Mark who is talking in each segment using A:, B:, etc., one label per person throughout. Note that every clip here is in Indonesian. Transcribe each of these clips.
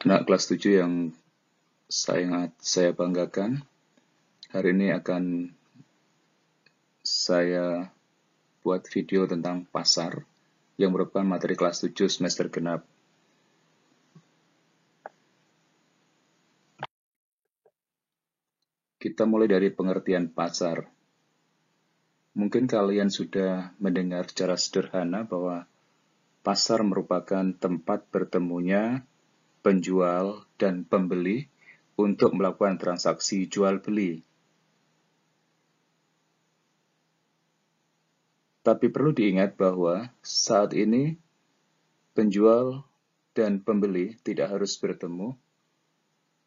A: Anak kelas 7 yang saya banggakan, hari ini akan saya buat video tentang pasar yang merupakan materi kelas 7 semester genap. Kita mulai dari pengertian pasar. Mungkin kalian sudah mendengar secara sederhana bahwa pasar merupakan tempat bertemunya penjual dan pembeli untuk melakukan transaksi jual-beli. Tapi perlu diingat bahwa saat ini penjual dan pembeli tidak harus bertemu,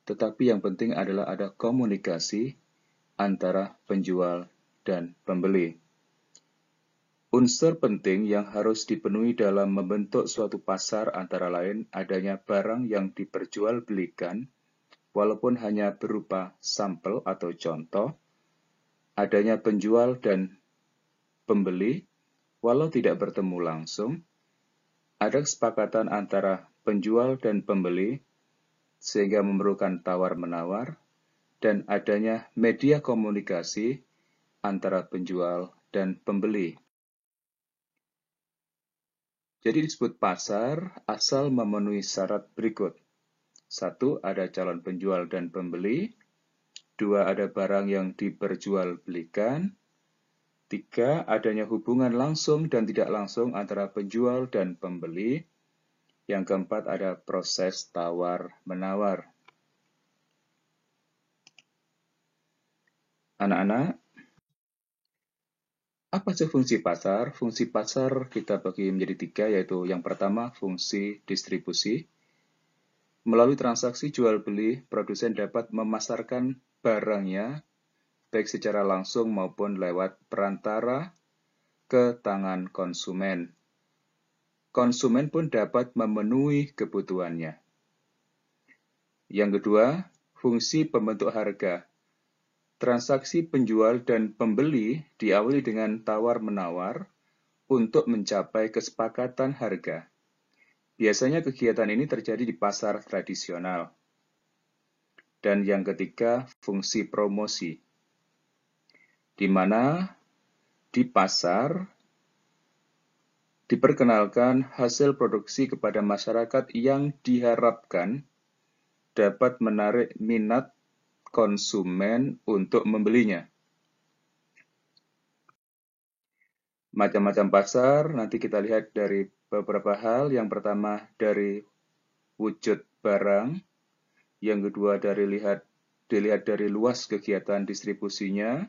A: tetapi yang penting adalah ada komunikasi antara penjual dan pembeli. Unsur penting yang harus dipenuhi dalam membentuk suatu pasar antara lain adanya barang yang diperjualbelikan, walaupun hanya berupa sampel atau contoh, adanya penjual dan pembeli, walau tidak bertemu langsung, ada kesepakatan antara penjual dan pembeli, sehingga memerlukan tawar-menawar, dan adanya media komunikasi antara penjual dan pembeli. Jadi disebut pasar asal memenuhi syarat berikut. 1. Ada calon penjual dan pembeli. 2. Ada barang yang diperjualbelikan. 3. Adanya hubungan langsung dan tidak langsung antara penjual dan pembeli. Yang keempat, ada proses tawar-menawar. Anak-anak, apa sih fungsi pasar? Fungsi pasar kita bagi menjadi 3, yaitu yang pertama fungsi distribusi. Melalui transaksi jual-beli, produsen dapat memasarkan barangnya baik secara langsung maupun lewat perantara ke tangan konsumen. Konsumen pun dapat memenuhi kebutuhannya. Yang kedua, fungsi pembentuk harga. Transaksi penjual dan pembeli diawali dengan tawar-menawar untuk mencapai kesepakatan harga. Biasanya kegiatan ini terjadi di pasar tradisional. Dan yang ketiga, fungsi promosi, di mana di pasar diperkenalkan hasil produksi kepada masyarakat yang diharapkan dapat menarik minat konsumen untuk membelinya. Macam-macam pasar, nanti kita lihat dari beberapa hal. Yang pertama dari wujud barang, yang kedua dilihat dari luas kegiatan distribusinya,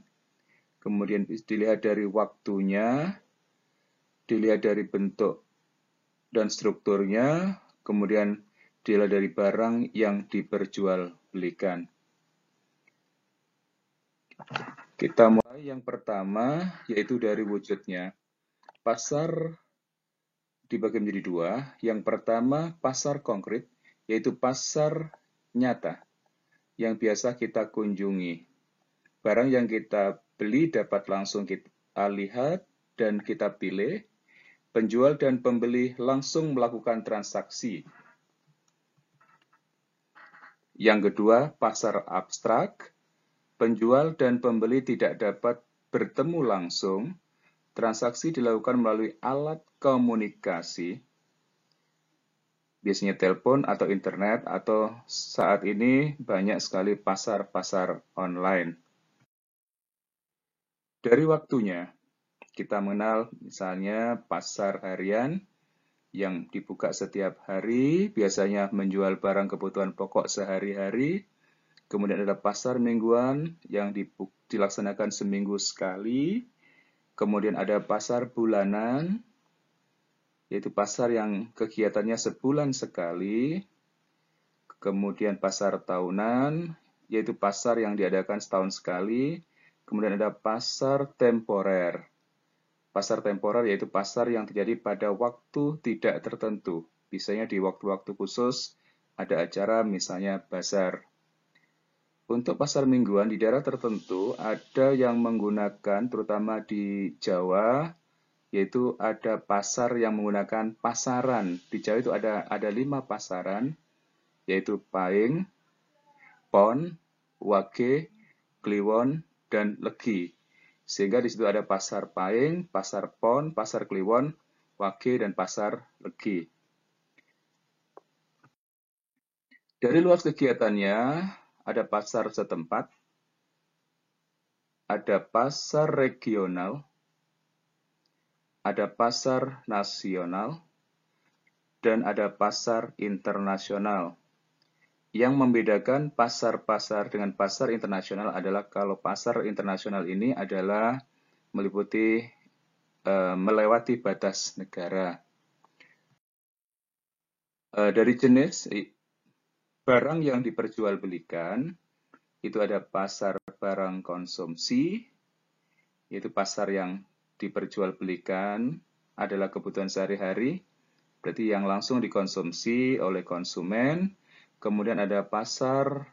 A: kemudian dilihat dari waktunya, dilihat dari bentuk dan strukturnya, kemudian dilihat dari barang yang diperjualbelikan. Kita mulai yang pertama, yaitu dari wujudnya. Pasar dibagi menjadi 2. Yang pertama, pasar konkret, yaitu pasar nyata yang biasa kita kunjungi. Barang yang kita beli dapat langsung kita lihat dan kita pilih. Penjual dan pembeli langsung melakukan transaksi. Yang kedua, pasar abstrak. Penjual dan pembeli tidak dapat bertemu langsung. Transaksi dilakukan melalui alat komunikasi, biasanya telepon atau internet, atau saat ini banyak sekali pasar-pasar online. Dari waktunya, kita mengenal misalnya pasar harian yang dibuka setiap hari, biasanya menjual barang kebutuhan pokok sehari-hari. Kemudian ada pasar mingguan yang dilaksanakan seminggu sekali. Kemudian ada pasar bulanan, yaitu pasar yang kegiatannya sebulan sekali. Kemudian pasar tahunan, yaitu pasar yang diadakan setahun sekali. Kemudian ada pasar temporer. Pasar temporer yaitu pasar yang terjadi pada waktu tidak tertentu. Biasanya di waktu-waktu khusus ada acara, misalnya bazar. Untuk pasar mingguan di daerah tertentu ada yang menggunakan, terutama di Jawa, yaitu ada pasar yang menggunakan pasaran. Di Jawa itu ada 5 pasaran. yaitu Pahing, Pon, Wage, Kliwon, dan Legi. Sehingga di situ ada Pasar Pahing, Pasar Pon, Pasar Kliwon, Wage, dan Pasar Legi. Dari luas kegiatannya, ada pasar setempat, ada pasar regional, ada pasar nasional, dan ada pasar internasional. Yang membedakan pasar-pasar dengan pasar internasional adalah kalau pasar internasional ini adalah meliputi melewati batas negara. Dari jenis barang yang diperjualbelikan, itu ada pasar barang konsumsi, yaitu pasar yang diperjualbelikan adalah kebutuhan sehari-hari, berarti yang langsung dikonsumsi oleh konsumen. Kemudian ada pasar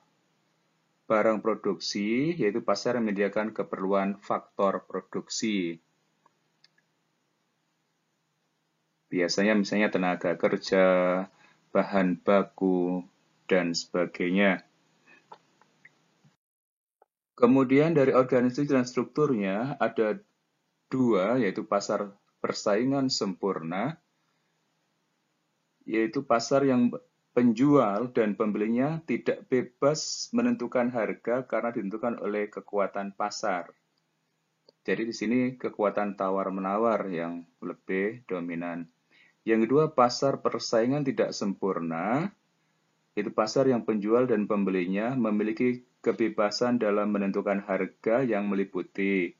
A: barang produksi, yaitu pasar yang menyediakan keperluan faktor produksi. Biasanya misalnya tenaga kerja, bahan baku, dan sebagainya. Kemudian dari organisasi dan strukturnya ada dua, yaitu pasar persaingan sempurna, yaitu pasar yang penjual dan pembelinya tidak bebas menentukan harga karena ditentukan oleh kekuatan pasar. Jadi di sini kekuatan tawar-menawar yang lebih dominan. Yang kedua, pasar persaingan tidak sempurna, yaitu pasar yang penjual dan pembelinya memiliki kebebasan dalam menentukan harga yang meliputi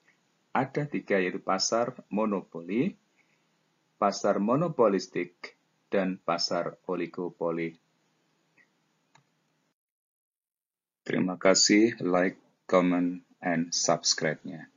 A: ada tiga, yaitu pasar monopoli, pasar monopolistik, dan pasar oligopoli. Terima kasih, like, comment, and subscribe-nya.